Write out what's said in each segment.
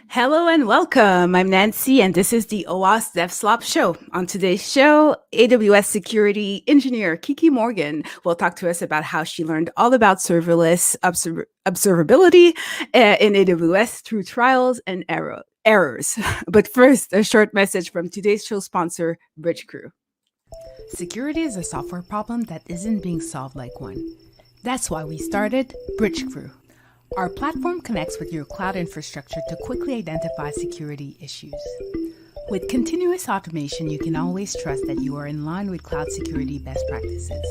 Hello and welcome. I'm Nancy, and this is the OWASP DevSlop Show. On today's show, AWS security engineer Kiki Morgan will talk to us about how she learned all about serverless observability in AWS through trials and errors. But first, a short message from today's show sponsor, Bridge Crew. Security is a software problem that isn't being solved like one. That's why we started Bridge Crew. Our platform connects with your cloud infrastructure to quickly identify security issues. With continuous automation, you can always trust that you are in line with cloud security best practices.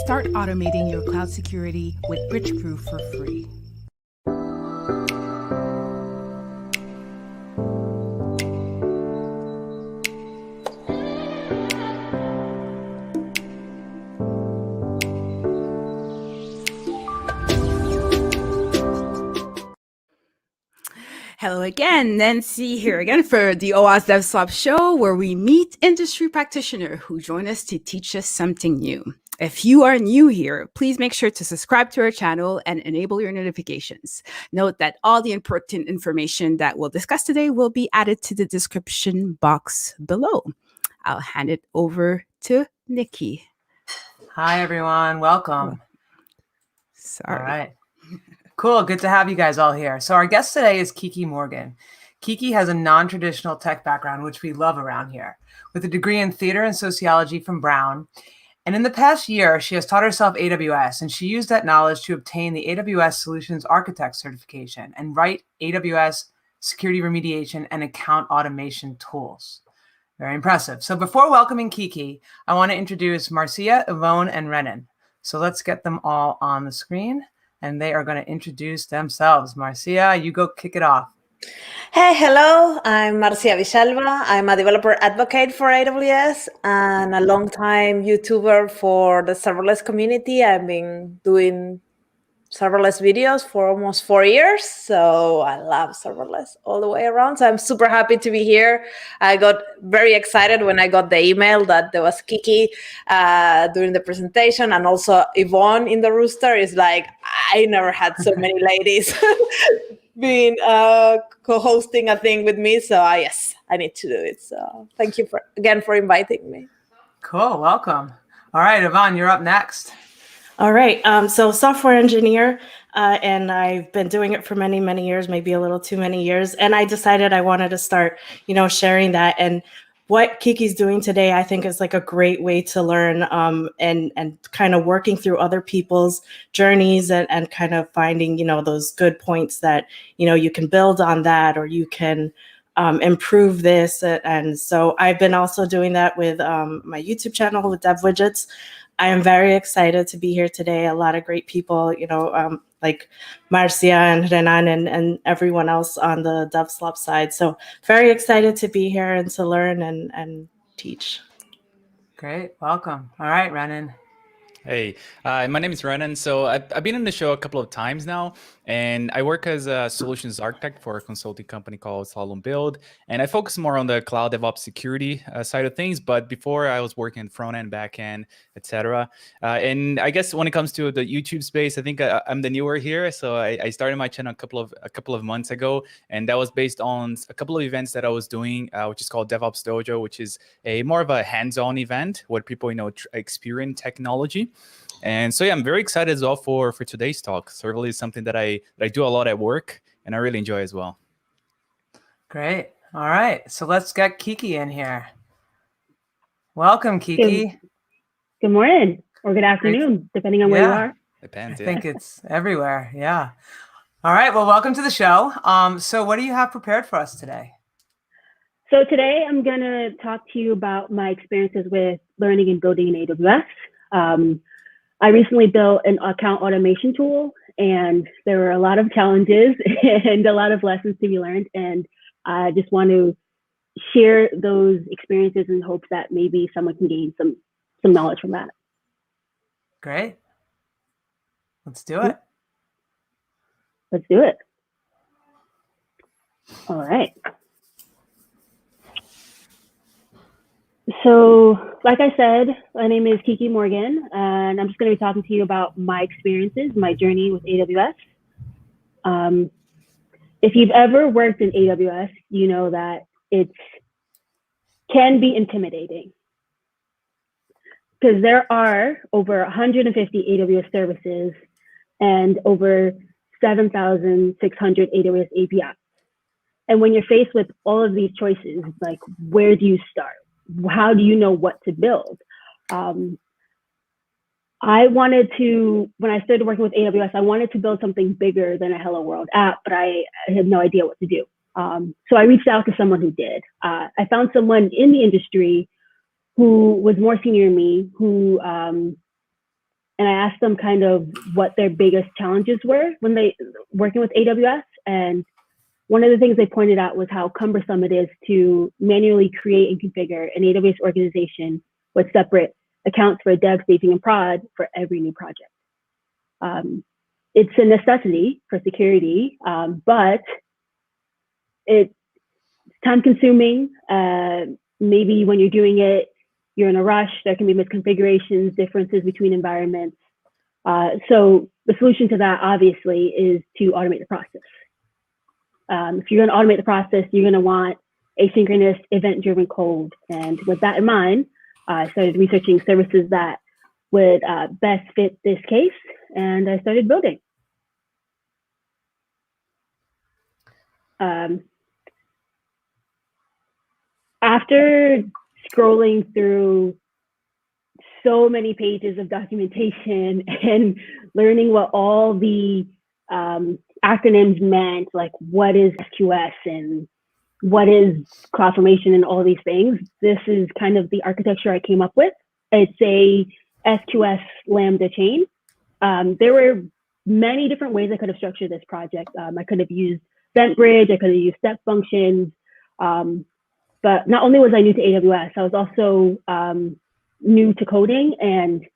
Start automating your cloud security with Bridge Crew for free. Hello again, Nancy here again for the OWASP DevSlop Show, where we meet industry practitioners who join us to teach us something new. If you are new here, please make sure to subscribe to our channel and enable your notifications. Note that all the important information that we'll discuss today will be added to the description box below. I'll hand it over to Nikki. Hi, everyone. Welcome. Sorry. All right. Cool. Good to have you guys all here. So our guest today is Kiki Morgan. Kiki has a non-traditional tech background, which we love around here, with a degree in theater and sociology from Brown. And in the past year, she has taught herself AWS, and she used that knowledge to obtain the AWS Solutions Architect certification and write AWS security remediation and account automation tools. Very impressive. So before welcoming Kiki, I want to introduce Marcia, Yvonne, and Renan. So let's get them all on the screen, and they are going to introduce themselves. Marcia, you go kick it off. Hey, hello. I'm Marcia Villalba. I'm a developer advocate for AWS and a long-time YouTuber for the serverless community. I've been doing serverless videos for almost 4 years. So I love serverless all the way around. So I'm super happy to be here. I got very excited when I got the email that there was Kiki during the presentation, and also Yvonne in the rooster. Is like, I never had so many ladies being co-hosting a thing with me. So yes, I need to do it. So thank you again for inviting me. Cool. Welcome. All right, Yvonne, you're up next. All right. So software engineer, and I've been doing it for many, many years, maybe a little too many years. And I decided I wanted to start, sharing that. And what Kiki's doing today, I think, is like a great way to learn and kind of working through other people's journeys and kind of finding, those good points that, you can build on that, or you can improve this. And so I've been also doing that with my YouTube channel with Dev Widgets. I am very excited to be here today. A lot of great people, like Marcia and Renan and everyone else on the DevSlop side. So very excited to be here and to learn and teach. Great. Welcome. All right, Renan. Hey, my name is Renan. So I've been on the show a couple of times now, and I work as a solutions architect for a consulting company called Slalom Build, and I focus more on the cloud DevOps security side of things. But before, I was working front end, back end, etc. And I guess when it comes to the YouTube space, I think I'm the newer here. So I started my channel a couple of months ago, and that was based on a couple of events that I was doing, which is called DevOps Dojo, which is a more of a hands-on event where people experience technology. And so, yeah, I'm very excited as well for today's talk. Serverless is something that I do a lot at work, and I really enjoy as well. Great. All right. So let's get Kiki in here. Welcome, Kiki. Good morning or good afternoon, depending on where you are. Depends. I think it's everywhere. Yeah. All right. Well, welcome to the show. So what do you have prepared for us today? So today I'm going to talk to you about my experiences with learning and building in AWS. I recently built an account automation tool, and there were a lot of challenges and a lot of lessons to be learned. And I just want to share those experiences in hopes that maybe someone can gain some knowledge from that. Great. Let's do it. Let's do it. All right. So, like I said, my name is Kiki Morgan, and I'm just going to be talking to you about my experiences, my journey with AWS. if you've ever worked in AWS, you know that it can be intimidating because there are over 150 AWS services and over 7,600 AWS APIs. And when you're faced with all of these choices, like, where do you start? How do you know what to build? I wanted to, when I started working with AWS, I wanted to build something bigger than a Hello World app, but I had no idea what to do. So I reached out to someone who did. I found someone in the industry who was more senior than me, and I asked them kind of what their biggest challenges were when they working with AWS. And one of the things they pointed out was how cumbersome it is to manually create and configure an AWS organization with separate accounts for dev, staging, and prod for every new project. It's a necessity for security, but it's time consuming. Maybe when you're doing it, you're in a rush, there can be misconfigurations, differences between environments. So the solution to that obviously is to automate the process. If you're gonna automate the process, you're gonna want asynchronous event-driven code. And with that in mind, I started researching services that would best fit this case, and I started building. After scrolling through so many pages of documentation and learning what all the acronyms meant, like what is SQS and what is CloudFormation and all these things, this is kind of the architecture I came up with. It's a SQS lambda chain. There were many different ways I could have structured this project. I could have used EventBridge, I could have used step functions, but not only was I new to AWS, I was also new to coding, and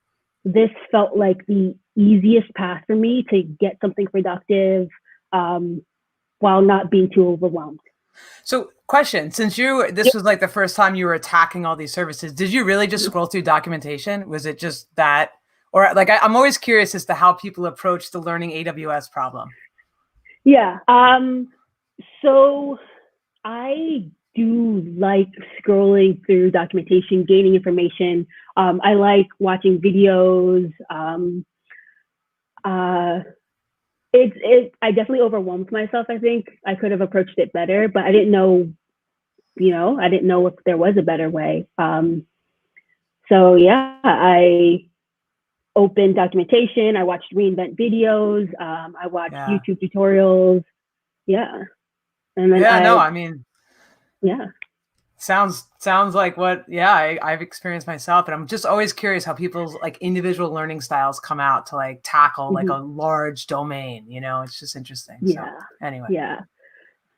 this felt like the easiest path for me to get something productive while not being too overwhelmed. So question, since this was like the first time you were attacking all these services, did you really just scroll through documentation? Was it just that? Or like, I'm always curious as to how people approach the learning AWS problem. Yeah, so I do like scrolling through documentation, gaining information. I like watching videos. I definitely overwhelmed myself. I think I could have approached it better, but I didn't know, I didn't know if there was a better way. So yeah, I opened documentation. I watched reInvent videos. I watched YouTube tutorials. Yeah. And then sounds like what I've experienced myself, and I'm just always curious how people's like individual learning styles come out to like tackle like a large domain. It's just interesting. Yeah. So, anyway. Yeah.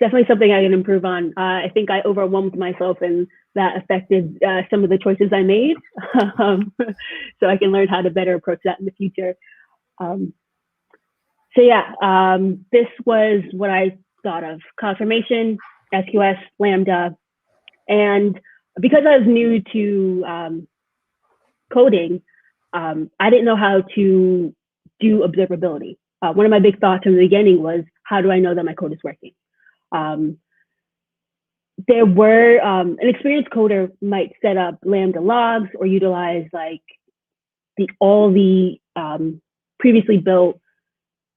Definitely something I can improve on. I think I overwhelmed myself, and that affected some of the choices I made. So I can learn how to better approach that in the future. This was what I thought of: CloudFormation, SQS, Lambda. And because I was new to coding, I didn't know how to do observability. One of my big thoughts in the beginning was, how do I know that my code is working? There were, an experienced coder might set up Lambda logs or utilize like all the previously built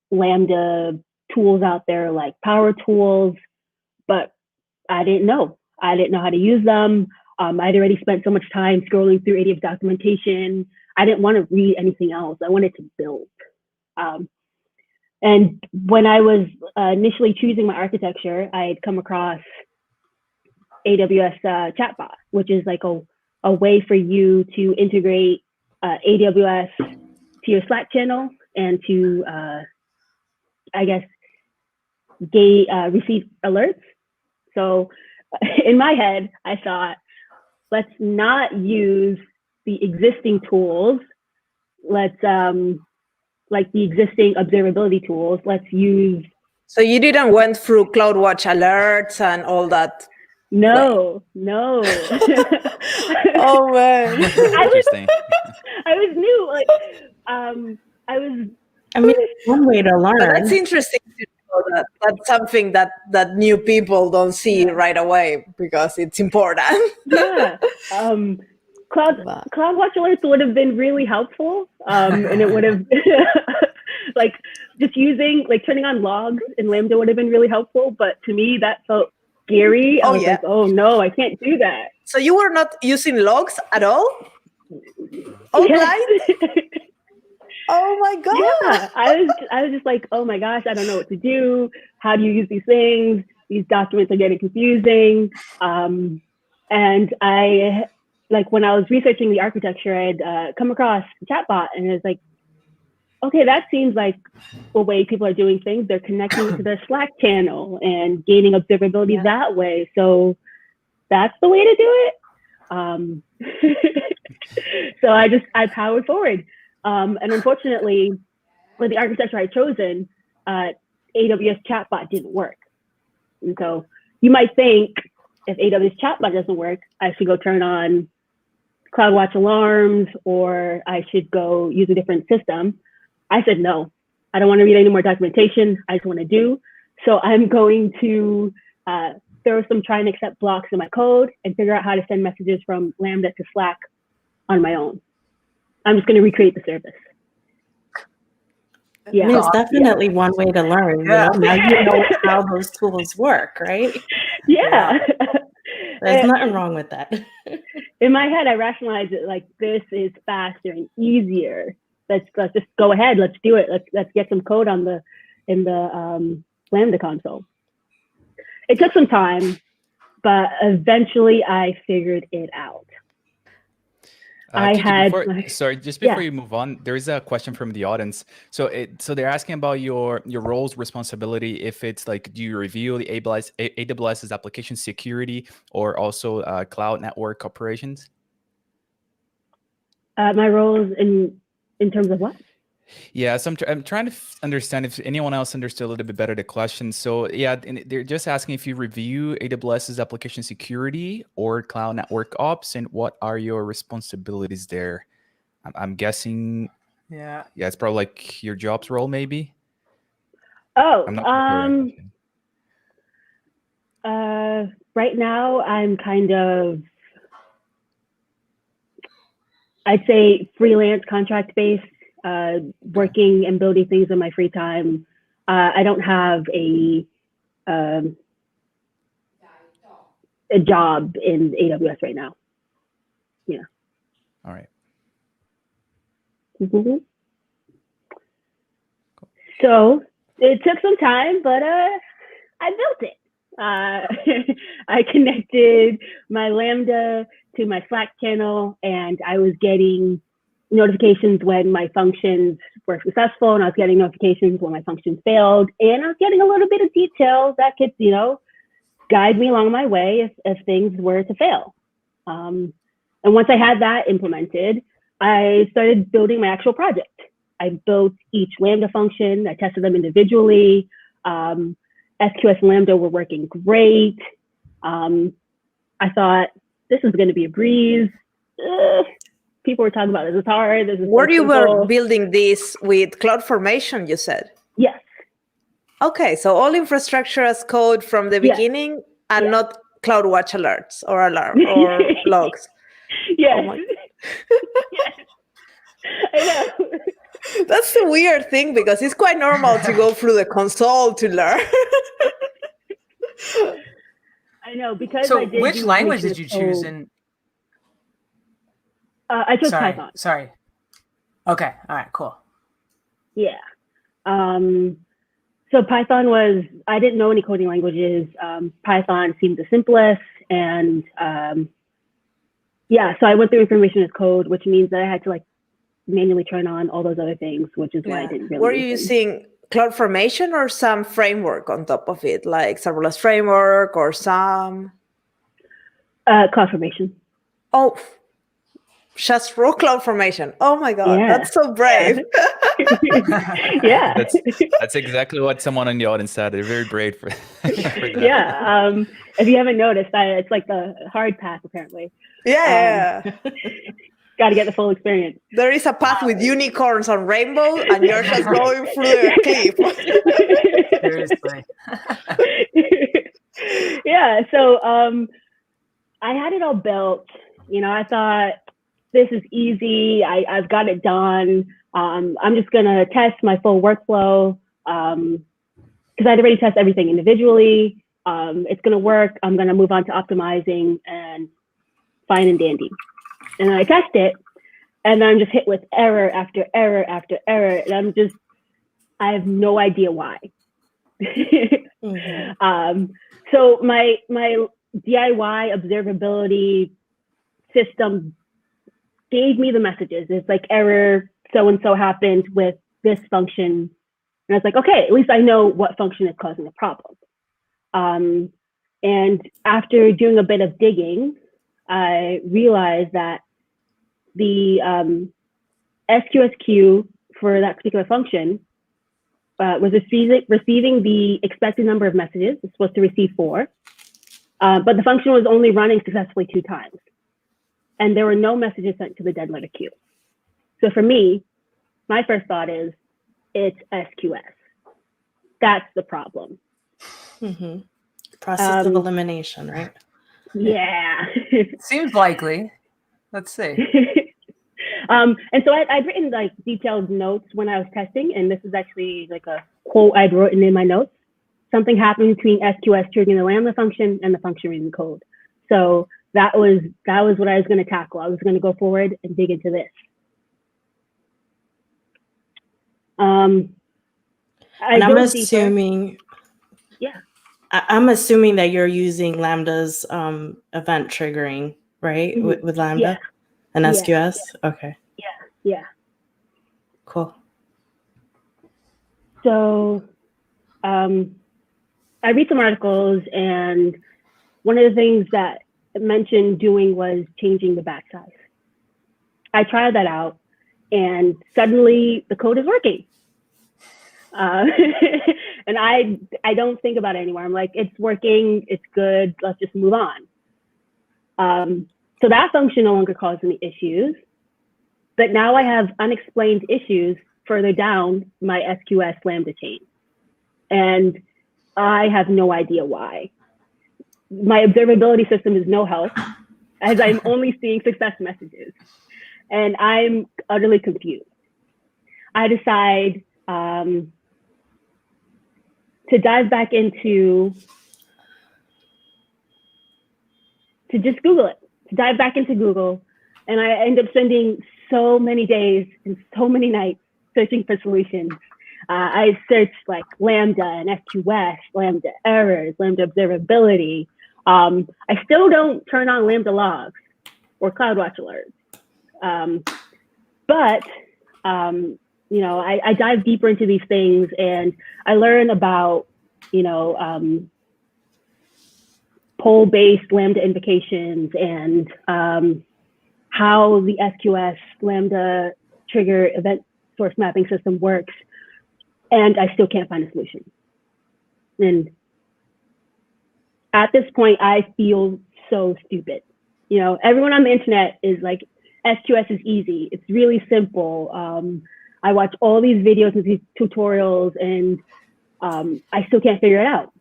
Lambda tools out there, like power tools, but I didn't know. I didn't know how to use them. I'd already spent so much time scrolling through AWS documentation. I didn't want to read anything else. I wanted to build. And when I was initially choosing my architecture, I had come across AWS Chatbot, which is like a way for you to integrate AWS to your Slack channel and to, receive alerts. So in my head, I thought, let's not use the existing tools. Let's like the existing observability tools. Let's use. So you didn't went through CloudWatch alerts and all that? No. Oh man. Interesting. I was new. Like, I mean, it's one way to learn. But that's interesting to So that's something that new people don't see right away because it's important. Yeah. CloudWatch alerts would have been really helpful, and it would have like just using turning on logs in Lambda would have been really helpful. But to me, that felt scary. I was like, oh no, I can't do that. So you were not using logs at all? Online? Oh my god! Yeah, I was just like, oh my gosh, I don't know what to do. How do you use these things? These documents are getting confusing. And I, when I was researching the architecture, I'd come across chatbot, and it was like, okay, that seems like a way people are doing things. They're connecting to their Slack channel and gaining observability that way. So that's the way to do it. So I powered forward. And unfortunately, with the architecture I'd chosen, AWS chatbot didn't work. And so you might think if AWS chatbot doesn't work, I should go turn on CloudWatch alarms, or I should go use a different system. I said, no, I don't want to read any more documentation. I just want to do. So I'm going to throw some try and accept blocks in my code and figure out how to send messages from Lambda to Slack on my own. I'm just going to recreate the service. Yeah, I mean, it's definitely one way to learn. Yeah. Now you know how those tools work, right? Yeah. There's nothing wrong with that. In my head, I rationalized it like this is faster and easier. Let's just go ahead. Let's do it. Let's get some code in the Lambda console. It took some time, but eventually I figured it out. Kiki, before you move on, there is a question from the audience. So they're asking about your roles, responsibility. If it's like, do you review the AWS's application security or also cloud network operations? My roles in terms of what? Yeah, so I'm trying to understand if anyone else understood a little bit better the question. So yeah, they're just asking if you review AWS's application security or cloud network ops, and what are your responsibilities there? I'm guessing. Yeah, it's probably like your job's role, maybe. Oh, right now I'm kind of, I'd say, freelance, contract based. Working and building things in my free time. I don't have a job in AWS right now. Yeah. All right. Mm-hmm. So it took some time, but I built it. I connected my Lambda to my Slack channel, and I was getting notifications when my functions were successful, and I was getting notifications when my functions failed, and I was getting a little bit of details that could, guide me along my way if things were to fail. And once I had that implemented, I started building my actual project. I built each Lambda function. I tested them individually. SQS and Lambda were working great. I thought this is going to be a breeze. People were talking about this is hard. This is were building this with CloudFormation, you said? Yes. Okay, so all infrastructure as code from the beginning, and not CloudWatch alerts or alarm or logs. Yes. Oh my. Yes. I know. That's the weird thing, because it's quite normal to go through the console to learn. I know, because so I did. Which language did you choose in? I chose Python. Sorry. Okay. All right. Cool. Yeah. So Python was, I didn't know any coding languages. Python seemed the simplest. And so I went through information as code, which means that I had to manually turn on all those other things, which is why I didn't really. Were you using CloudFormation or some framework on top of it, like Serverless framework or some? CloudFormation. Oh, just raw CloudFormation. Oh my God, that's so brave. Yeah. That's exactly what someone in the audience said. They're very brave for that. Yeah. If you haven't noticed, it's like the hard path, apparently. Yeah. got to get the full experience. There is a path with unicorns on rainbows, and you're just going through a cliff. Seriously. Yeah. So I had it all built. I thought this is easy. I've got it done. I'm just going to test my full workflow because I'd already tested everything individually. It's going to work. I'm going to move on to optimizing and fine and dandy. And then I test it, and then I'm just hit with error after error after error. And I have no idea why. Mm-hmm. So my DIY observability system gave me the messages. It's like error, so-and-so happened with this function. And I was like, okay, at least I know what function is causing the problem. And after doing a bit of digging, I realized that the SQS queue for that particular function was receiving the expected number of messages. It's supposed to receive 4, but the function was only running successfully 2 times. And there were no messages sent to the dead letter queue. So for me, my first thought is, it's SQS. That's the problem. Mm-hmm. Process of elimination, right? Yeah. Seems likely. Let's see. And so I'd written like detailed notes when I was testing, and this is actually like a quote I'd written in my notes. Something happened between SQS triggering the lambda function and the function reading code. So that was what I was going to tackle. I was going to go forward and dig into this. And I'm assuming, I'm assuming that you're using Lambda's event triggering, right? Mm-hmm. With Lambda and SQS? Yeah. Okay. Yeah. Cool. So I read some articles, and one of the things that it mentioned doing was changing the batch size. I tried that out, and suddenly the code is working. And I don't think about it anymore. I'm like, it's working, it's good, let's just move on. So that function no longer causes any issues, but now I have unexplained issues further down my SQS Lambda chain. And I have no idea why. My observability system is no help, as I'm only seeing success messages, and I'm utterly confused. I decide to dive back into, to just Google it, to dive back into Google. And I end up spending so many days and so many nights searching for solutions. I searched like Lambda and SQS, Lambda errors, Lambda observability. I still don't turn on Lambda logs or CloudWatch alerts. But I dive deeper into these things, and I learn about, poll-based Lambda invocations and how the SQS Lambda trigger event source mapping system works. And I still can't find a solution. And at this point, I feel so stupid. Everyone on the internet is like, SQS is easy. It's really simple. I watch all these videos and these tutorials, and I still can't figure it out.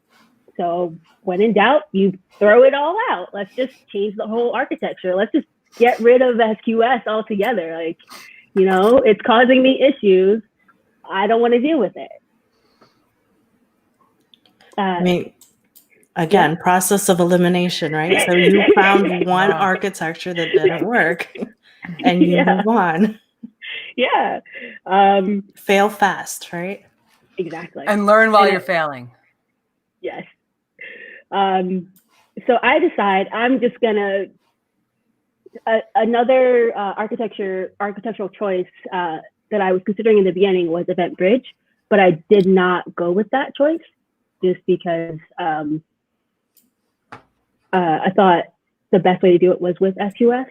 So when in doubt, you throw it all out. Let's just change the whole architecture. Let's just get rid of SQS altogether. Like, it's causing me issues. I don't want to deal with it. Again, process of elimination, right? So you found one architecture that didn't work, and you move on. Yeah. Fail fast, right? Exactly. And learn while you're failing. Yes. So I decide I'm just gonna, another architectural choice that I was considering in the beginning was EventBridge, but I did not go with that choice just because I thought the best way to do it was with SQS.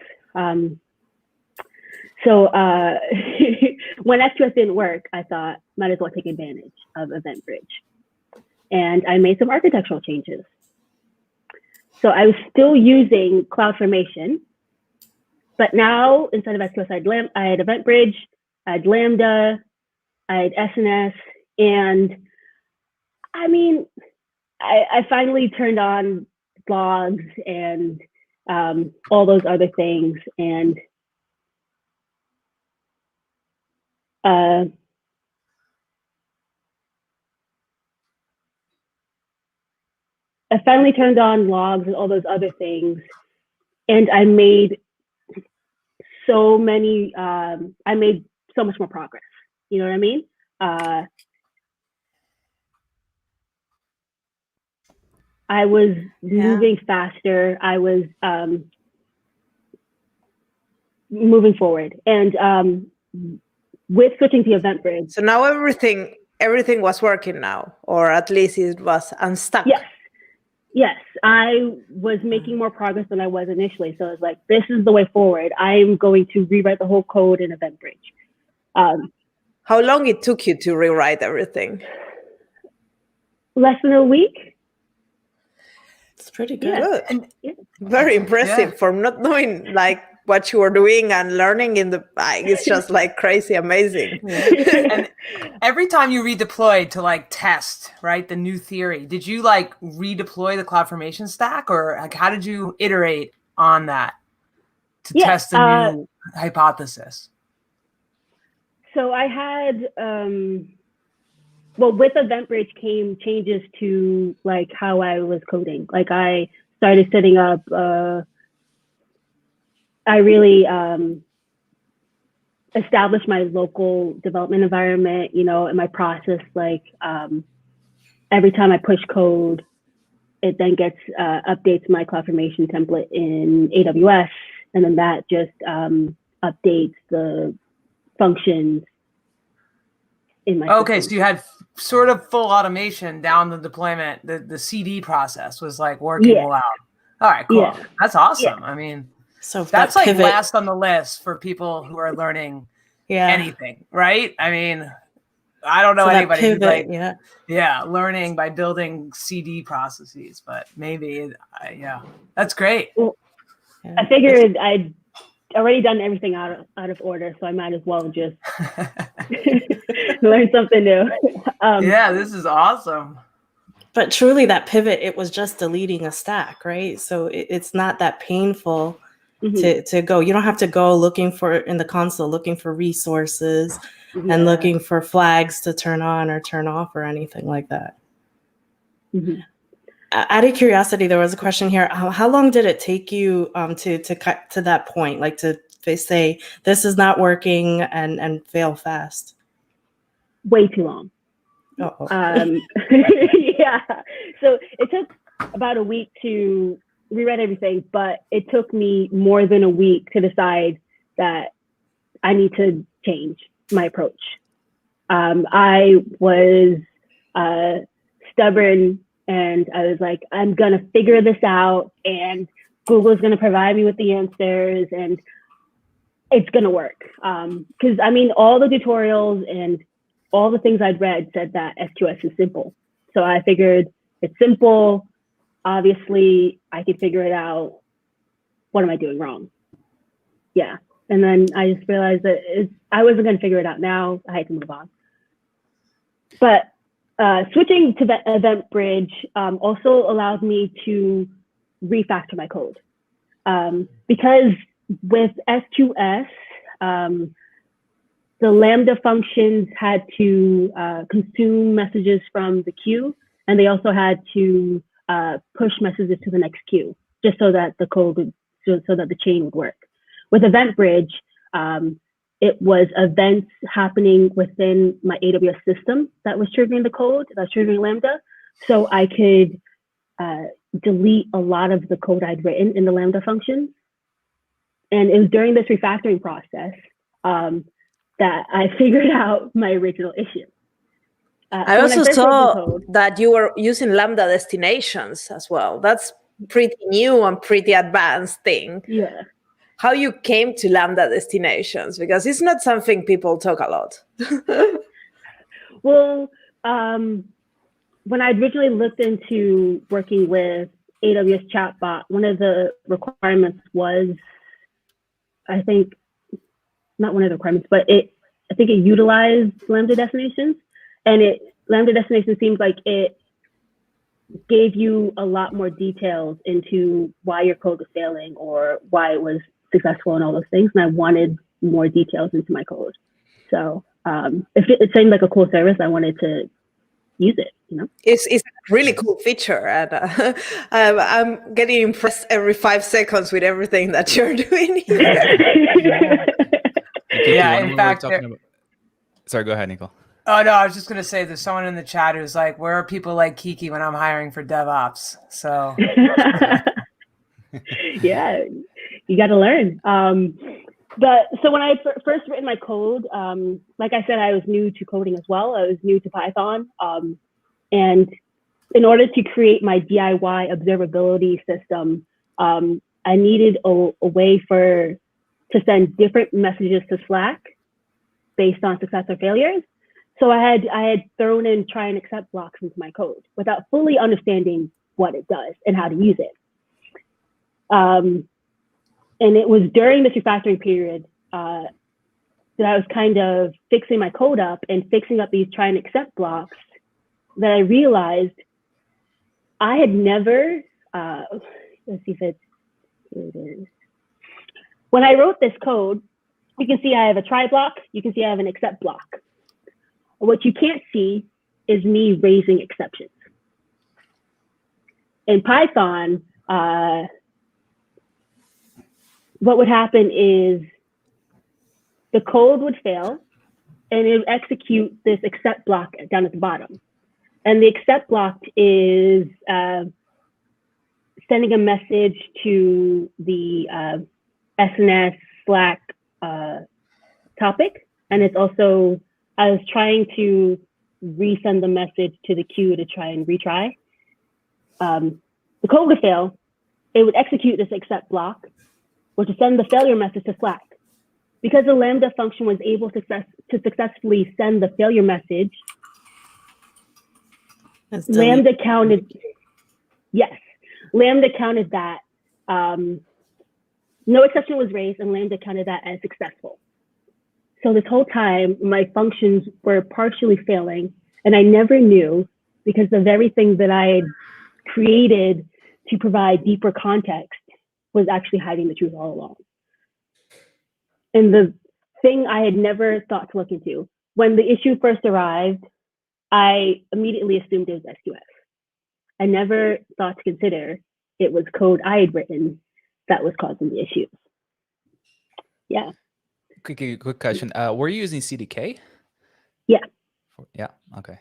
So when SQS didn't work, I thought might as well take advantage of EventBridge. And I made some architectural changes. So I was still using CloudFormation, But now, instead of SQS, I had EventBridge, I had Lambda, I had SNS, and I mean, I finally turned on logs and all those other things, and I finally turned on logs and all those other things, and I made so many. I made so much more progress. You know what I mean? I was moving faster. I was moving forward, and with switching to EventBridge. So now everything was working now, or at least it was unstuck. Yes, I was making more progress than I was initially. So I was like, this is the way forward. I'm going to rewrite the whole code in EventBridge. How long it took you to rewrite everything? Less than a week. It's pretty good. Good. And very impressive for not knowing like what you were doing and learning in the, it's just like crazy amazing. And every time you redeployed to like test, right, the new theory, did you like redeploy the CloudFormation stack, or like how did you iterate on that to test the new hypothesis? So I had, well, with EventBridge came changes to like how I was coding. Like I started setting up, I really established my local development environment, you know, and my process. Like every time I push code, it then gets updates my CloudFormation template in AWS, and then that just updates the functions in my system. So you had sort of full automation down the deployment. The CD process was like working well out. All right, cool. That's awesome. I mean, so that's like last on the list for people who are learning anything, right? I mean, I don't know anybody who's like, learning by building CD processes, but maybe, that's great. Well, I figured I'd already done everything out of order, so I might as well just learn something new. This is awesome. But truly, that pivot, it was just deleting a stack, right? So it's not that painful to go. You don't have to go looking for in the console, looking for resources and looking for flags to turn on or turn off or anything like that. Out of curiosity, there was a question here. How long did it take you to cut to that point, like to say this is not working and fail fast? Way too long. So it took about a week to rewrite everything, but it took me more than a week to decide that I need to change my approach. I was stubborn, and I was like, I'm gonna figure this out, and Google's gonna provide me with the answers, and it's gonna work. Because I mean, all the tutorials and all the things I'd read said that SQS is simple. So I figured it's simple. Obviously, I could figure it out. What am I doing wrong? Yeah. And then I just realized that I wasn't going to figure it out now. I had to move on. But switching to the EventBridge also allowed me to refactor my code. Because with SQS, the Lambda functions had to consume messages from the queue, and they also had to push messages to the next queue, just so that the code would, so that the chain would work. With EventBridge, it was events happening within my AWS system that was triggering the code, that was triggering Lambda. So I could delete a lot of the code I'd written in the Lambda function. And it was during this refactoring process that I figured out my original issue. I also saw that you were using Lambda destinations as well. That's pretty new and pretty advanced thing. Yeah. How you came to Lambda destinations, because it's not something people talk a lot. Well, when I originally looked into working with AWS Chatbot, one of the requirements was I think, not one of the requirements, but I think it utilized Lambda destinations, and Lambda destination seems like it gave you a lot more details into why your code was failing or why it was successful and all those things. And I wanted more details into my code. So if it seemed like a cool service, I wanted to use it, you know? It's a really cool feature, and I'm getting impressed every 5 seconds with everything that you're doing here. Yeah, in fact, sorry, go ahead, Nicole. Oh no, I was just gonna say there's someone in the chat who's like, where are people like Kiki when I'm hiring for DevOps? So yeah, you got to learn. So when I first written my code, like I said, I was new to coding as well. I was new to Python. And in order to create my DIY observability system, I needed a way to send different messages to Slack based on success or failures. So I had thrown in try and accept blocks into my code without fully understanding what it does and how to use it. And it was during this refactoring period that I was kind of fixing my code up and fixing up these try and accept blocks that I realized I had never, let's see if here it is. When I wrote this code, you can see I have a try block, you can see I have an accept block. What you can't see is me raising exceptions. In Python, what would happen is the code would fail and it would execute this accept block down at the bottom. And the accept block is sending a message to the SNS Slack topic. And it's also, I was trying to resend the message to the queue to try and retry. The code would fail. It would execute this accept block, which would send the failure message to Slack. Because the Lambda function was able to successfully send the failure message, Lambda counted, yes, Lambda counted that. No exception was raised and Lambda counted that as successful. So this whole time, my functions were partially failing and I never knew because the very thing that I had created to provide deeper context was actually hiding the truth all along. And the thing I had never thought to look into, when the issue first arrived, I immediately assumed it was SQS. I never thought to consider it was code I had written that was causing the issues. Yeah. Quick question. Were you using CDK? Yeah. Yeah. Okay.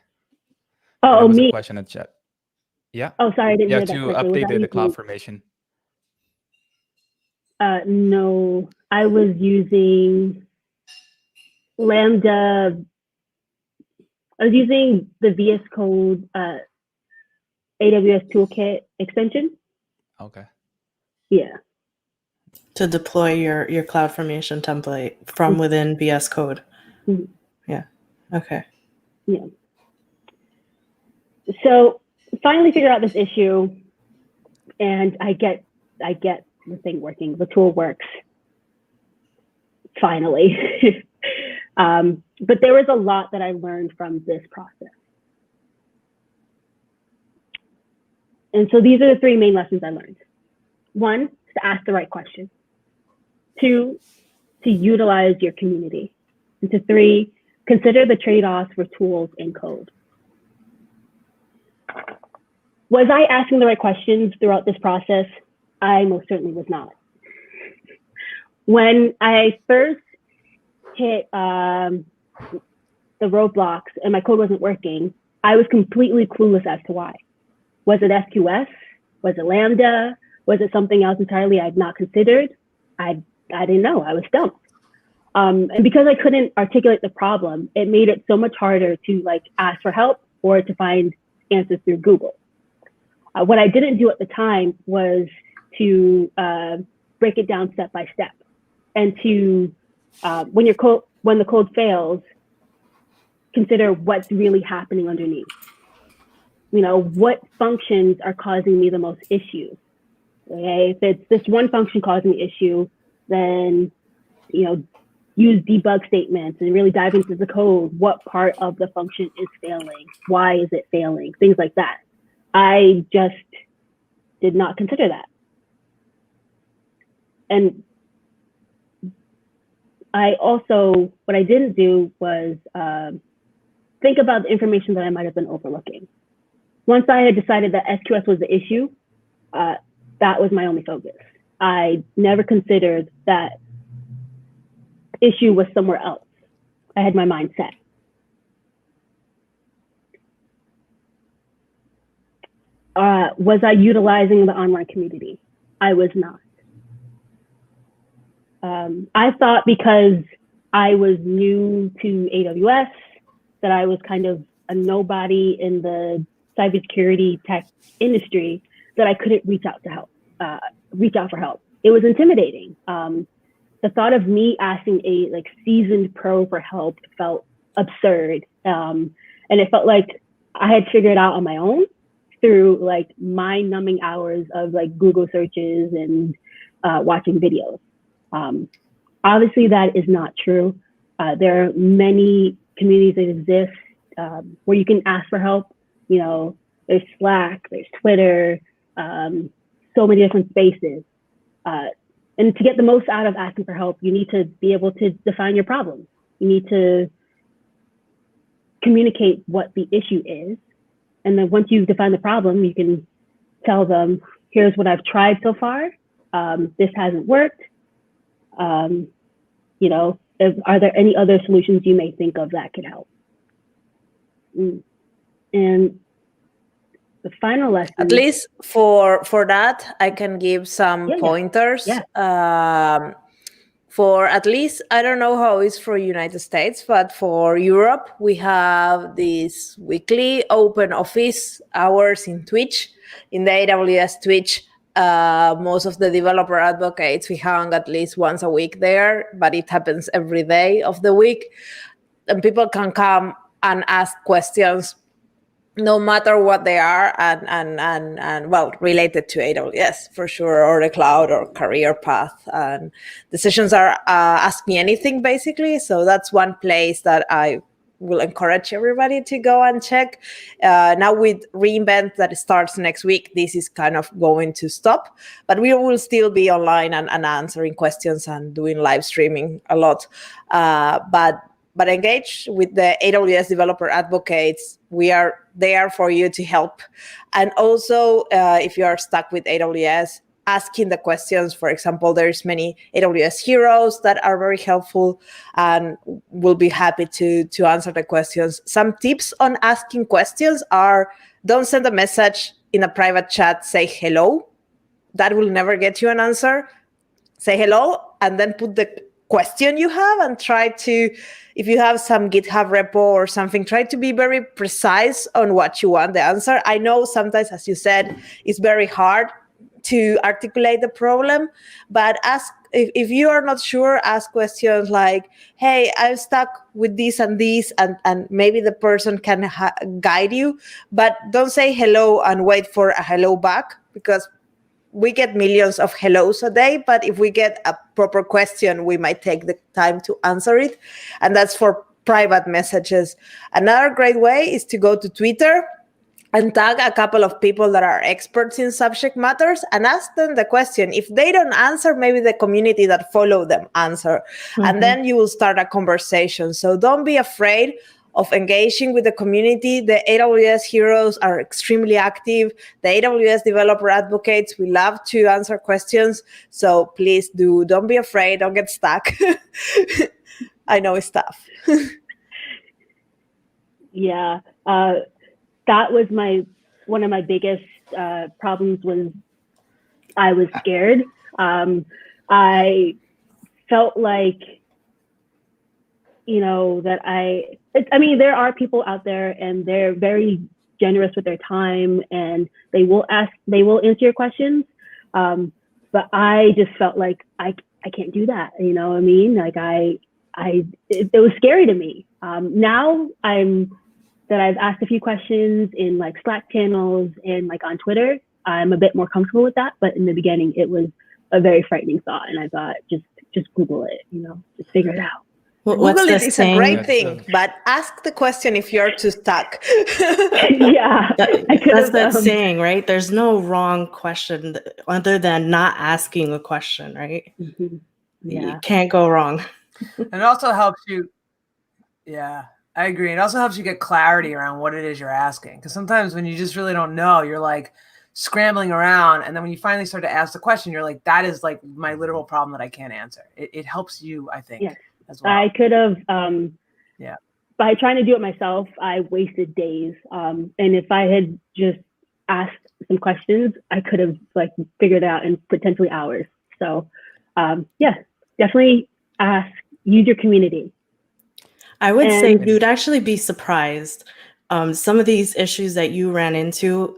Oh, that was me. A question in the chat. Yeah. Oh, sorry, I didn't hear have that. to correctly. update the cloud formation. No, I was using Lambda. I was using the VS Code AWS Toolkit extension. Okay. Yeah. To deploy your CloudFormation template from within VS Code. Mm-hmm. Yeah. Okay. Yeah. So finally figure out this issue, and I get the thing working. The tool works. Finally. But there was a lot that I learned from this process. And so these are the three main lessons I learned. One, to ask the right question. Two, to utilize your community. And to three, consider the trade-offs for tools and code. Was I asking the right questions throughout this process? I most certainly was not. When I first hit the roadblocks and my code wasn't working, I was completely clueless as to why. Was it SQS? Was it Lambda? Was it something else entirely I'd not considered? I didn't know. I was stumped. And because I couldn't articulate the problem, it made it so much harder to ask for help or to find answers through Google. What I didn't do at the time was to break it down step by step, and to when the code fails, consider what's really happening underneath. You know, what functions are causing me the most issues? Okay, if it's this one function causing the issue, then use debug statements and really dive into the code. What part of the function is failing? Why is it failing? Things like that. I just did not consider that. And what I didn't do was think about the information that I might have been overlooking. Once I had decided that SQS was the issue, that was my only focus. I never considered that issue was somewhere else. I had my mind set. Was I utilizing the online community? I was not. I thought because I was new to AWS that I was kind of a nobody in the cybersecurity tech industry, that I couldn't reach out for help. It was intimidating. The thought of me asking a seasoned pro for help felt absurd. And it felt like I had figured it out on my own through mind-numbing hours of Google searches and watching videos. Obviously that is not true. There are many communities that exist where you can ask for help. There's Slack, there's Twitter, so many different spaces. And to get the most out of asking for help, you need to be able to define your problem. You need to communicate what the issue is. And then once you've defined the problem, you can tell them, here's what I've tried so far. This hasn't worked. Are there any other solutions you may think of that could help? And the final lesson, at least for that, I can give some pointers. Yeah. For at least, I don't know how it's for United States, but for Europe, we have these weekly open office hours in Twitch, in the AWS Twitch. Most of the developer advocates, we hang at least once a week there, but it happens every day of the week. And people can come and ask questions no matter what they are, and well, related to AWS for sure, or the cloud or career path. And the sessions are Ask Me Anything, basically. So that's one place that I will encourage everybody to go and check. Now with reInvent that starts next week, this is kind of going to stop, but we will still be online and answering questions and doing live streaming a lot. But engage with the AWS developer advocates. We are there for you to help. And also, if you are stuck with AWS, asking the questions. For example, there's many AWS heroes that are very helpful and will be happy to answer the questions. Some tips on asking questions are, don't send a message in a private chat, say hello. That will never get you an answer. Say hello and then put the question you have and try to, if you have some GitHub repo or something, try to be very precise on what you want the answer. I know sometimes, as you said, it's very hard to articulate the problem, but ask, if you are not sure, ask questions like, hey, I'm stuck with this and this, and maybe the person can guide you, but don't say hello and wait for a hello back, because we get millions of hellos a day, but if we get a proper question, we might take the time to answer it. And that's for private messages. Another great way is to go to Twitter and tag a couple of people that are experts in subject matters and ask them the question. If they don't answer, maybe the community that follow them answer. Mm-hmm. And then you will start a conversation. So don't be afraid of engaging with the community. The AWS heroes are extremely active. The AWS developer advocates, we love to answer questions. So please don't be afraid, don't get stuck. I know it's tough. Yeah, that was one of my biggest problems when I was scared. I felt like, that I mean, there are people out there and they're very generous with their time and they will answer your questions. But I just felt like I can't do that. You know what I mean? Like it was scary to me. Now that I've asked a few questions in like Slack channels and like on Twitter, I'm a bit more comfortable with that. But in the beginning, it was a very frightening thought. And I thought, just just Google it, just figure it out. What's Google the it is a great saying? thing, but ask the question if you're too stuck. Yeah, That's that saying, right? There's no wrong question other than not asking a question, right? mhm. You Yeah. can't go wrong. And it also helps you. Yeah, I agree. It also helps you get clarity around what it is you're asking. Because sometimes when you just really don't know, you're like scrambling around. And then when you finally start to ask the question, you're like, that is like my literal problem that I can't answer. It helps you, I think, Yes. as well. I could have, Yeah. by trying to do it myself, I wasted days. And if I had just asked some questions, I could have like figured it out in potentially hours. So yeah, definitely use your community. I would say And- you'd actually be surprised. Some of these issues that you ran into,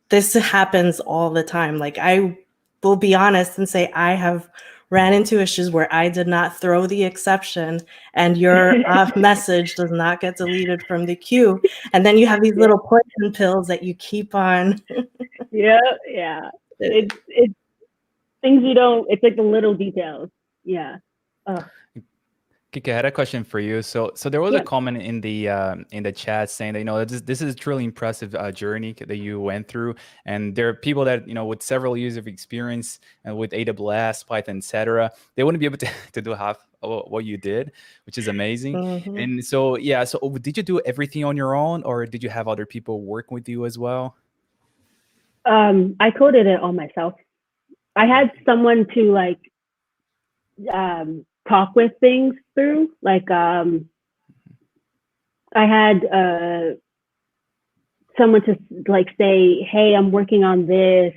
this happens all the time. Like, I will be honest and say I have ran into issues where I did not throw the exception and your message does not get deleted from the queue. And then you have these little poison pills that you keep on. Yeah. It's things you don't, it's like the little details. Yeah. Kiki, I had a question for you. So there was Yeah. a comment in the chat saying that this is a truly impressive journey that you went through, and there are people that with several years of experience and with AWS, Python, etc. They wouldn't be able to do half of what you did, which is amazing. Mhm. And so yeah, so did you do everything on your own, or did you have other people working with you as well? I coded it all myself. I had someone to like talk with things through. Like I had someone to like say, "Hey, I'm working on this.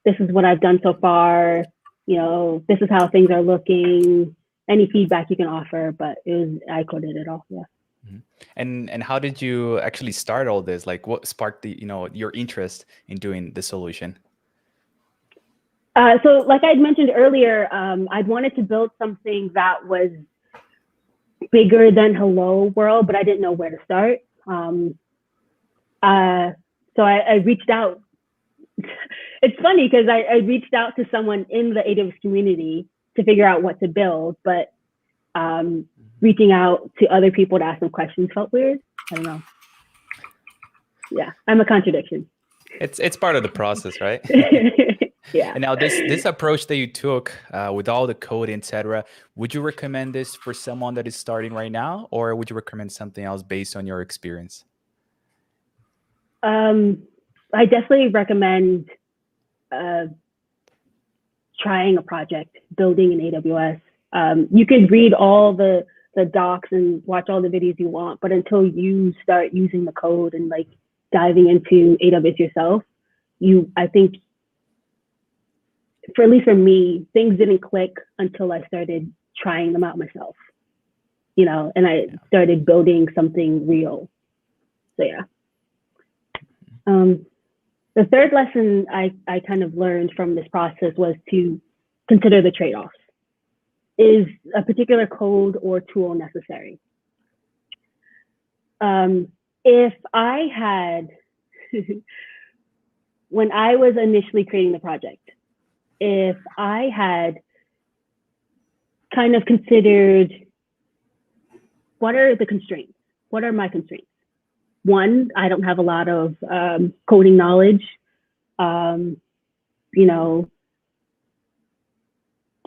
This is what I've done so far. This is how things are looking. Any feedback you can offer." But I coded it all. Yeah. And how did you actually start all this? Like, what sparked your interest in doing the solution? So like I'd mentioned earlier, I'd wanted to build something that was bigger than Hello World, but I didn't know where to start. So I reached out. It's funny because I reached out to someone in the AWS community to figure out what to build, but reaching out to other people to ask them questions felt weird. I don't know. Yeah, I'm a contradiction. It's part of the process, right? Yeah. And now this approach that you took with all the code, etc., would you recommend this for someone that is starting right now, or would you recommend something else based on your experience? I definitely recommend trying a project, building in AWS. You can read all the docs and watch all the videos you want, but until you start using the code and like diving into AWS yourself, I think, at least for me, things didn't click until I started trying them out myself, and I started building something real. So yeah. The third lesson I kind of learned from this process was to consider the trade-offs. Is a particular code or tool necessary? If I had, when I was initially creating the project, if I had kind of considered what are the constraints? What are my constraints? One, I don't have a lot of coding knowledge.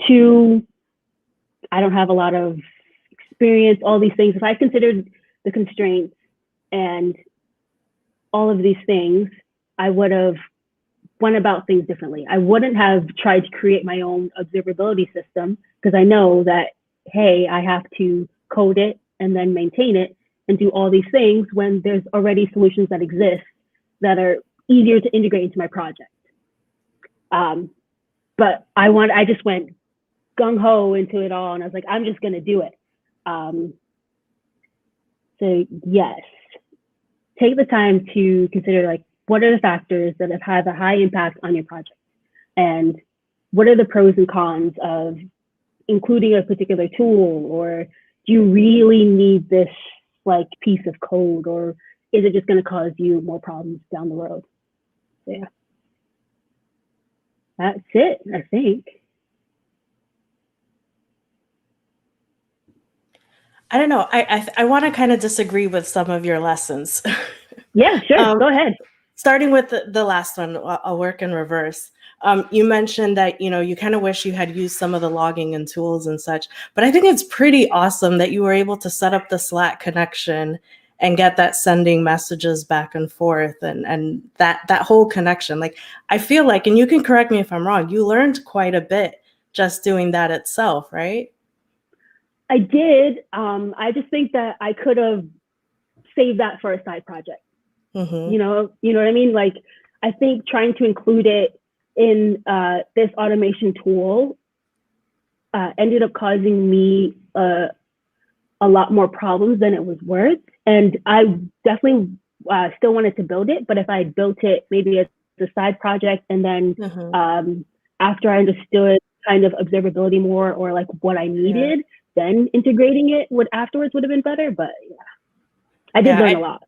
Two, I don't have a lot of experience, all these things. If I considered the constraints and all of these things, I would have went about things differently. I wouldn't have tried to create my own observability system because I know that, hey, I have to code it and then maintain it and do all these things when there's already solutions that exist that are easier to integrate into my project. But I just went gung-ho into it all, and I was like, I'm just going to do it. So yes, take the time to consider like, what are the factors that have had a high impact on your project? And what are the pros and cons of including a particular tool? Or do you really need this like piece of code, or is it just going to cause you more problems down the road? So, yeah. That's it, I think. I don't know. I want to kind of disagree with some of your lessons. Yeah, sure. Go ahead. Starting with the last one, I'll work in reverse. You mentioned that, you kind of wish you had used some of the logging and tools and such, but I think it's pretty awesome that you were able to set up the Slack connection and get that sending messages back and forth and that whole connection. Like, I feel like, and you can correct me if I'm wrong, you learned quite a bit just doing that itself, right? I did. I just think that I could have saved that for a side project. Mm-hmm. You know what I mean? Like, I think trying to include it in this automation tool ended up causing me a lot more problems than it was worth. And I definitely still wanted to build it, but if I built it maybe as a side project, and then after I understood kind of observability more, or like what I needed, then integrating it afterwards would have been better. But yeah, I did learn a lot.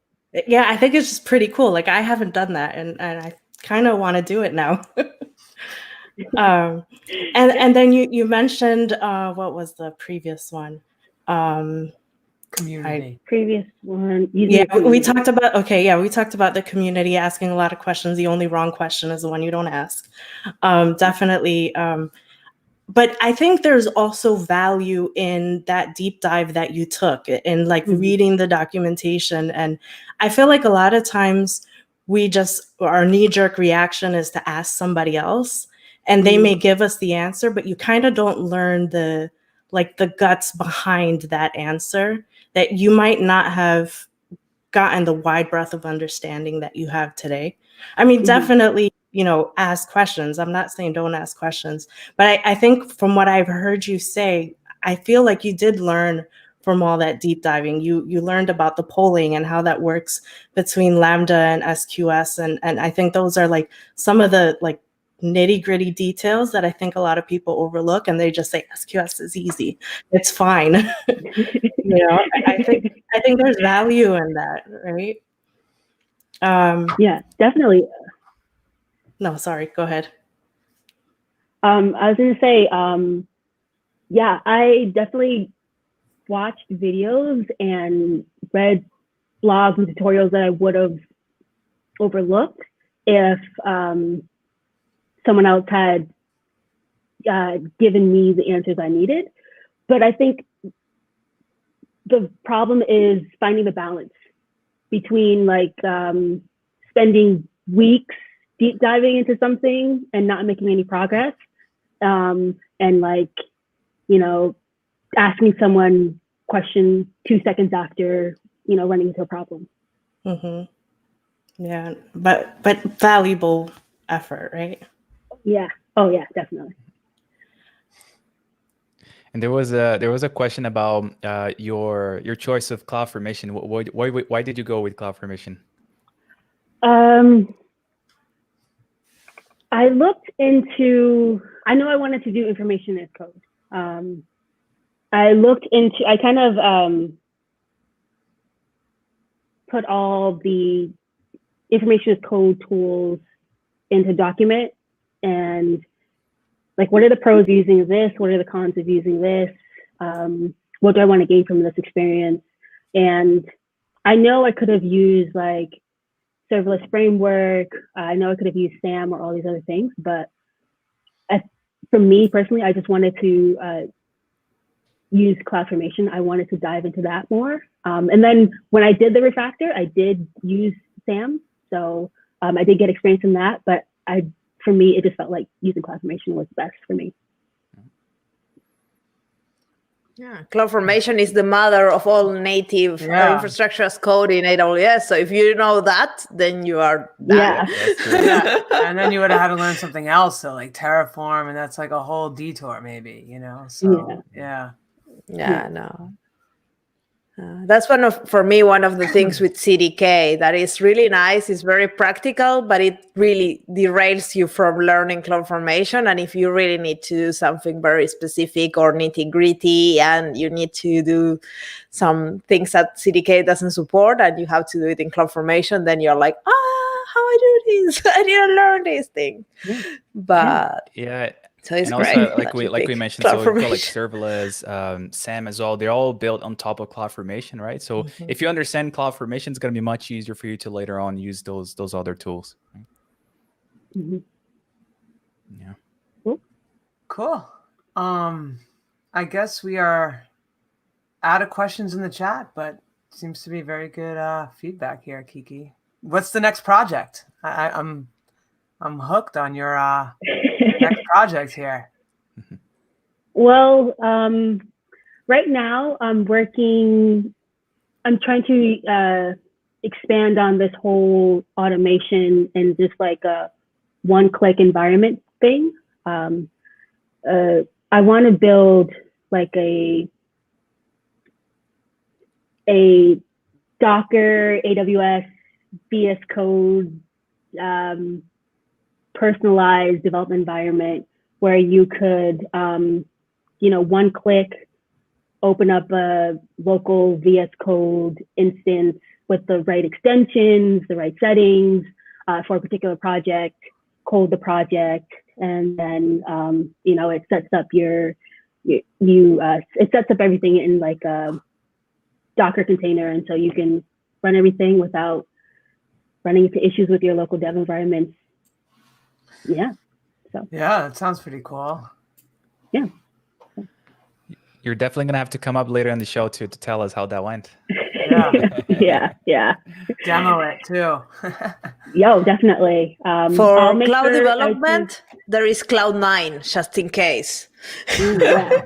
Yeah, I think it's just pretty cool. Like, I haven't done that, and I kind of want to do it now. And then you mentioned what was the previous one? Community. Previous one. We talked about we talked about the community asking a lot of questions. The only wrong question is the one you don't ask. Definitely. But I think there's also value in that deep dive that you took in like reading the documentation. And I feel like a lot of times our knee-jerk reaction is to ask somebody else, and they may give us the answer, but you kind of don't learn the guts behind that answer, that you might not have gotten the wide breadth of understanding that you have today. I mean, definitely, ask questions. I'm not saying don't ask questions, but I think from what I've heard you say, I feel like you did learn from all that deep diving. You learned about the polling and how that works between Lambda and SQS. And I think those are like some of the like nitty-gritty details that I think a lot of people overlook, and they just say SQS is easy. It's fine. I think there's value in that, right? Yeah, definitely. No, sorry, go ahead. I was going to say, yeah, I definitely watched videos and read blogs and tutorials that I would have overlooked if someone else had given me the answers I needed. But I think the problem is finding the balance between like spending weeks deep diving into something and not making any progress, and like, asking someone question 2 seconds after, running into a problem. Yeah, but valuable effort, right? Yeah. Oh yeah, definitely. And there was a question about your choice of CloudFormation. Why did you go with CloudFormation? I looked into. I know I wanted to do information as code. I kind of put all the information as code tools into document, and like, what are the pros of using this? What are the cons of using this? What do I want to gain from this experience? And I know I could have used like serverless framework. I know I could have used SAM or all these other things, but for me personally, I just wanted to use CloudFormation. I wanted to dive into that more. And then when I did the refactor, I did use SAM. So I did get experience in that, but for me, it just felt like using CloudFormation was best for me. Yeah, CloudFormation is the mother of all native infrastructure as code in AWS. So if you know that, then you are done. Yeah. And then you would have had to learn something else, so like Terraform, and that's like a whole detour, maybe. So yeah. No. That's for me, one of the things with CDK that is really nice. It's very practical, but it really derails you from learning CloudFormation. And if you really need to do something very specific or nitty-gritty, and you need to do some things that CDK doesn't support, and you have to do it in CloudFormation, then you're like, how I do this? I didn't learn this thing. But So it's And great. also, that you like we pick mentioned, so we've got like CloudFormation. serverless, SAM as well. They're all built on top of CloudFormation, right? So if you understand CloudFormation, it's going to be much easier for you to later on use those other tools. Right? Mhm. Yeah. Cool. I guess we are out of questions in the chat, but seems to be very good feedback here, Kiki. What's the next project? I'm hooked on your next project here. Well, right now I'm trying to expand on this whole automation and just like a one-click environment thing. I want to build like a Docker, AWS, VS Code, personalized development environment where you could, one click, open up a local VS Code instance with the right extensions, the right settings for a particular project, code the project, and then it sets up it sets up everything in like a Docker container, and so you can run everything without running into issues with your local dev environments. Yeah. So yeah, that sounds pretty cool. Yeah. You're definitely going to have to come up later in the show to tell us how that went. Yeah. Demo it too. Yo, definitely. For cloud development, there is Cloud9, just in case. Ooh, yeah.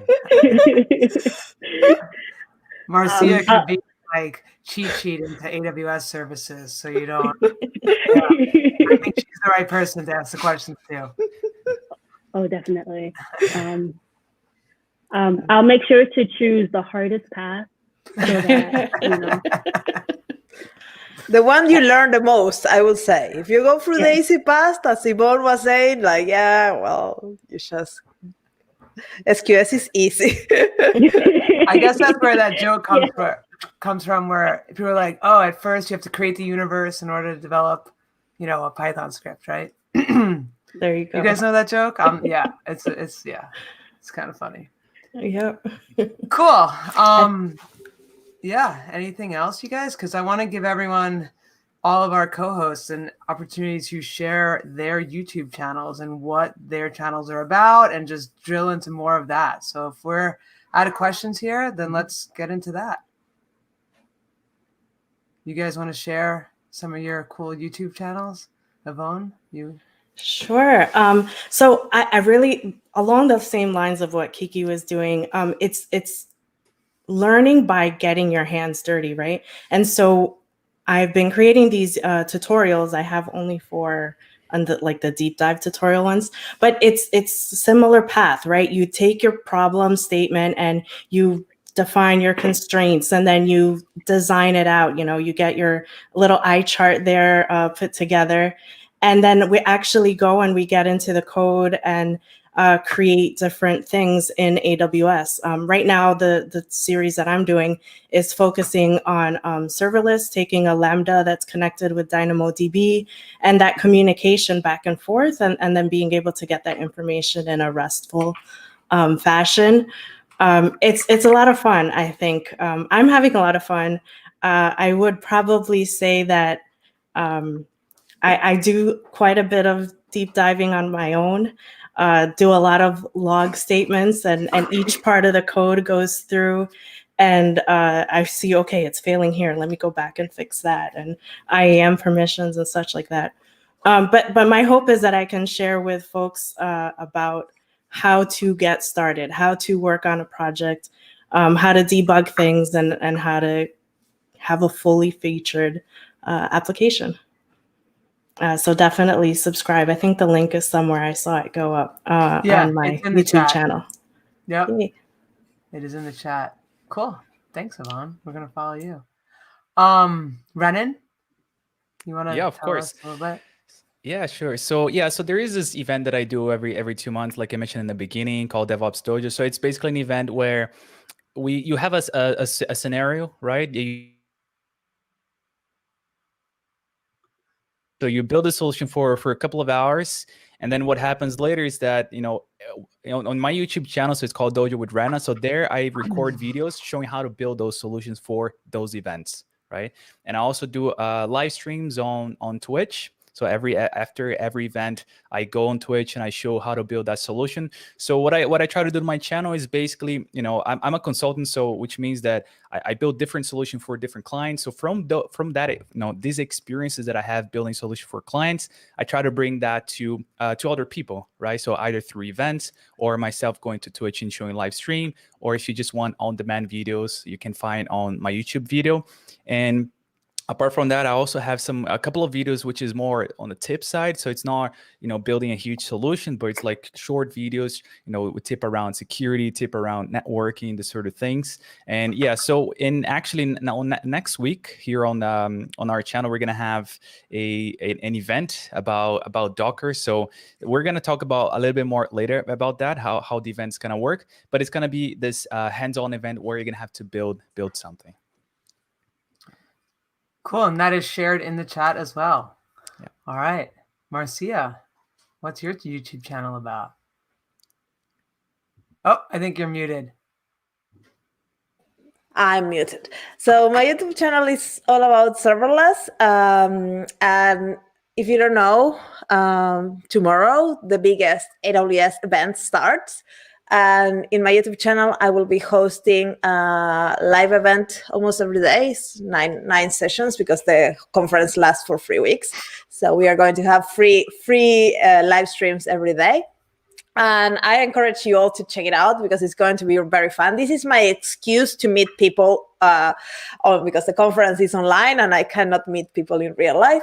Marcia could be like cheat sheet into AWS services, so you don't. I think she's the right person to ask the questions to. Oh, definitely. I'll make sure to choose the hardest path so that, The one you learn the most, I would say. If you go through the easy path, as Yvonne was saying, like, you just SQS is easy. I guess that's where that joke comes from, where people are like, oh, at first you have to create the universe in order to develop, a Python script, right? There you go. You guys know that joke? Yeah, it's kind of funny. Yep. Cool. Yeah. Anything else, you guys? Because I want to give everyone, all of our co-hosts, an opportunity to share their YouTube channels and what their channels are about, and just drill into more of that. So if we're out of questions here, then let's get into that. You guys want to share some of your cool YouTube channels? Yvonne, you? Sure. So I really, along the same lines of what Kiki was doing, it's learning by getting your hands dirty, right? And so I've been creating these tutorials. I have only 4 on the deep dive tutorial ones, but it's a similar path, right? You take your problem statement and you define your constraints, and then you design it out. You get your little eye chart there put together. And then we actually go and we get into the code and create different things in AWS. Right now, the series that I'm doing is focusing on serverless, taking a lambda that's connected with DynamoDB, and that communication back and forth, and then being able to get that information in a RESTful fashion. It's a lot of fun, I think. I'm having a lot of fun. I would probably say that I do quite a bit of deep diving on my own, do a lot of log statements, and each part of the code goes through, and I see, okay, it's failing here. Let me go back and fix that, and IAM permissions and such like that. But my hope is that I can share with folks about how to get started, how to work on a project, how to debug things, and how to have a fully featured application. So definitely subscribe. I think the link is somewhere. I saw it go up on my YouTube channel. Yep. It is in the chat. Cool. Thanks, Yvonne. We're going to follow you. Renan, you want to tell us a little bit? Yeah, sure. So there is this event that I do every 2 months, like I mentioned in the beginning, called DevOps Dojo. So it's basically an event where you have a scenario, right? So you build a solution for a couple of hours, And then what happens later is that, on my YouTube channel, so it's called Dojo with Rana. So there I record videos showing how to build those solutions for those events, right? And I also do live streams on Twitch. So after every event, I go on Twitch and I show how to build that solution. So what I try to do on my channel is basically, I'm a consultant, so which means that I build different solutions for different clients. So from that, these experiences that I have building solutions for clients, I try to bring that to other people, right? So either through events or myself going to Twitch and showing live stream, or if you just want on-demand videos, you can find on my YouTube video. And apart from that, I also have a couple of videos which is more on the tip side. So it's not, building a huge solution, but it's like short videos, with tip around security, tip around networking, the sort of things. And yeah, so next week here on our channel, we're gonna have an event about Docker. So we're gonna talk about a little bit more later about that, how the event's gonna work. But it's gonna be this hands-on event where you're gonna have to build something. Cool, and that is shared in the chat as well. Yeah. All right, Marcia, what's your YouTube channel about? Oh, I think you're muted. I'm muted. So my YouTube channel is all about serverless. And if you don't know, tomorrow the biggest AWS event starts. And in my YouTube channel, I will be hosting a live event almost every day, nine sessions, because the conference lasts for 3 weeks. So we are going to have free live streams every day. And I encourage you all to check it out because it's going to be very fun. This is my excuse to meet people because the conference is online and I cannot meet people in real life.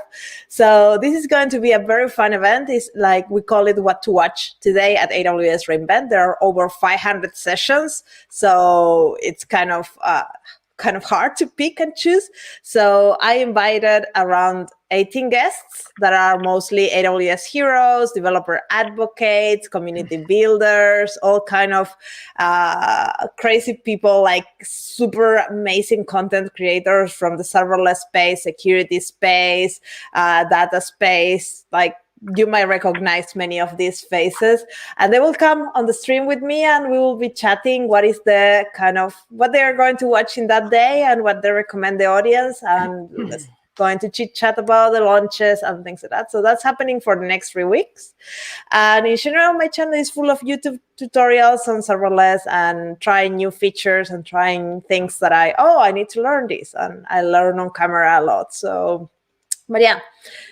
So this is going to be a very fun event. It's like, we call it What to Watch today at AWS re:Invent. There are over 500 sessions. So it's kind of hard to pick and choose. So I invited around 18 guests that are mostly AWS heroes, developer advocates, community builders, all kind of crazy people, like super amazing content creators from the serverless space, security space, data space. Like, you might recognize many of these faces, and they will come on the stream with me and we will be chatting what they're going to watch in that day and what they recommend the audience, and going to chit chat about the launches and things like that. So that's happening for the next 3 weeks. And in general, my channel is full of YouTube tutorials on serverless and trying new features and trying things that I need to learn this, and I learn on camera a lot. So, but yeah,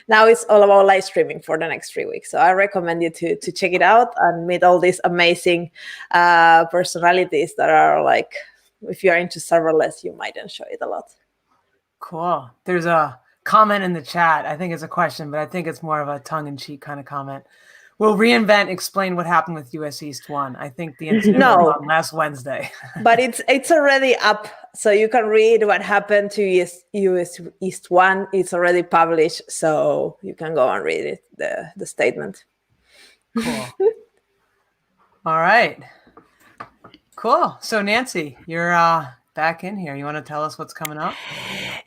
now it's all about live streaming for the next 3 weeks. So I recommend you to check it out and meet all these amazing personalities that are like, if you are into serverless, you might enjoy it a lot. Cool. There's a comment in the chat. I think it's a question, but I think it's more of a tongue-in-cheek kind of comment. Will re:Invent explain what happened with US East 1? I think the incident was on last Wednesday. But it's already up, so you can read what happened to US East 1. It's already published, so you can go and read it, the statement. Cool. All right. Cool. So Nancy, you're back in here. You want to tell us what's coming up?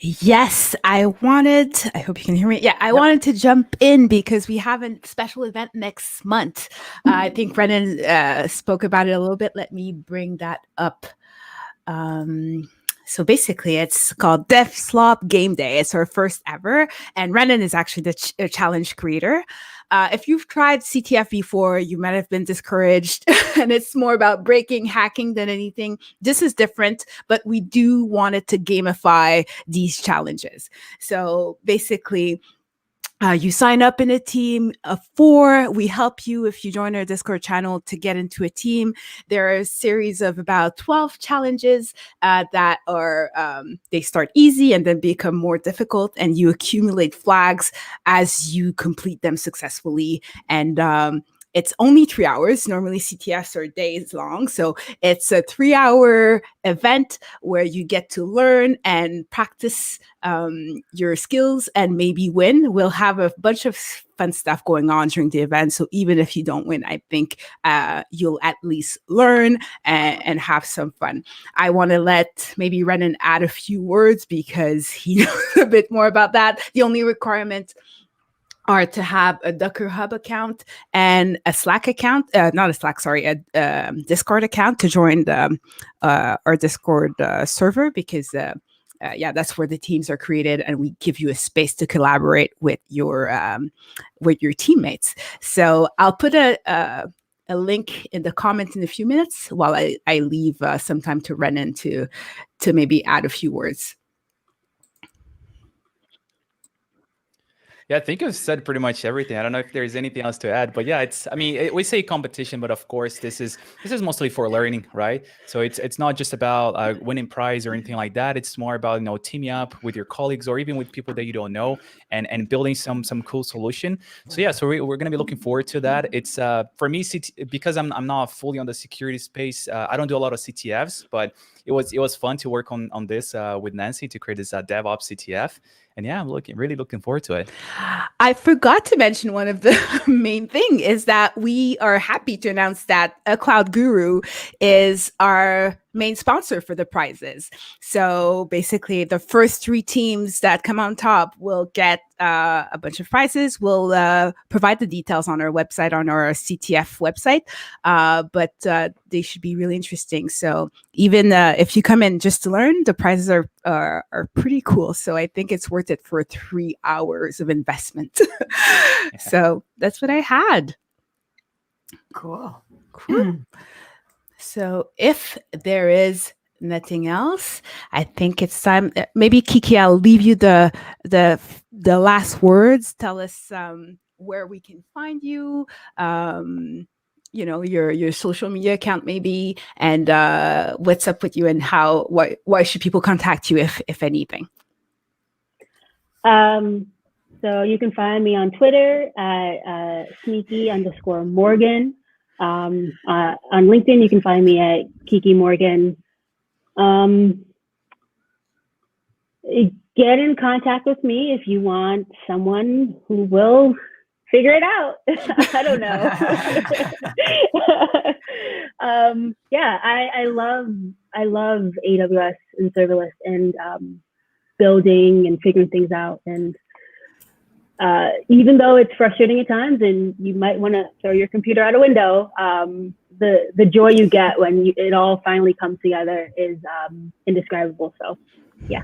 Yes, I hope you can hear me. Yeah, I wanted to jump in because we have a special event next month. I think Brennan spoke about it a little bit. Let me bring that up. So basically, it's called DevSlop Game Day. It's our first ever, and Renan is actually the challenge creator. If you've tried CTF before, you might have been discouraged, and it's more about breaking, hacking than anything. This is different, but we do want it to gamify these challenges. So basically, you sign up in a team of 4. We help you if you join our Discord channel to get into a team. There are a series of about 12 challenges that are, they start easy and then become more difficult, and you accumulate flags as you complete them successfully. And it's only 3 hours. Normally CTFs are days long. So it's a 3-hour event where you get to learn and practice your skills and maybe win. We'll have a bunch of fun stuff going on during the event. So even if you don't win, I think you'll at least learn and have some fun. I want to let maybe Renan add a few words because he knows a bit more about that. The only requirement are to have a Docker Hub account and a Slack account, not a Slack, sorry, a Discord account to join our Discord server, because that's where the teams are created, and we give you a space to collaborate with your teammates. So I'll put a link in the comments in a few minutes while I leave some time to Renan to maybe add a few words. Yeah, I think you've said pretty much everything. I don't know if there's anything else to add, but yeah, we say competition, but of course this is mostly for learning, right? So it's not just about winning prize or anything like that. It's more about teaming up with your colleagues or even with people that you don't know and building some cool solution. So yeah, so we're gonna be looking forward to that. It's for me, because I'm not fully on the security space. I don't do a lot of CTFs, but it was fun to work on this with Nancy to create this DevOps CTF. And yeah, I'm really looking forward to it. I forgot to mention one of the main thing is that we are happy to announce that A Cloud Guru is our main sponsor for the prizes. So basically, the first 3 teams that come on top will get a bunch of prizes. We'll provide the details on our website, on our CTF website, but they should be really interesting. So even if you come in just to learn, the prizes are pretty cool. So I think it's worth it for 3 hours of investment. Yeah. So that's what I had. Cool. So if there is nothing else, I think it's time. Maybe Kiki, I'll leave you the last words. Tell us where we can find you. Your social media account maybe, and what's up with you, and why should people contact you if anything? So you can find me on Twitter at sneaky_Morgan. On LinkedIn, you can find me at Kiki Morgan. Get in contact with me if you want someone who will figure it out. I don't know. I love AWS and serverless and building and figuring things out. And even though it's frustrating at times and you might want to throw your computer out a window, the joy you get when it all finally comes together is indescribable. So, yeah.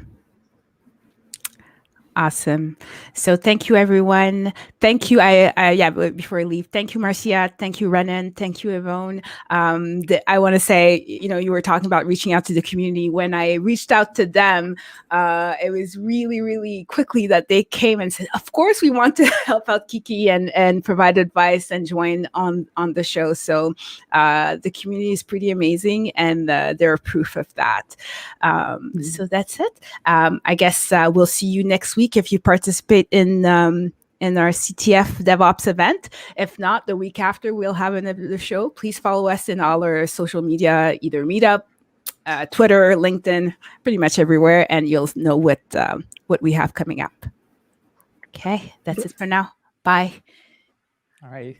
Awesome. So thank you, everyone. Thank you. Before I leave, thank you, Marcia. Thank you, Renan. Thank you, Yvonne. I want to say, you were talking about reaching out to the community. When I reached out to them, it was really, really quickly that they came and said, of course, we want to help out Kiki and provide advice and join on the show. So the community is pretty amazing, and they're proof of that. So that's it. I guess we'll see you next week if you participate in our CTF DevOps event. If not, the week after we'll have another show. Please follow us in all our social media, either Meetup, Twitter, LinkedIn, pretty much everywhere, and you'll know what we have coming up. Okay, that's it for now. Bye. All right.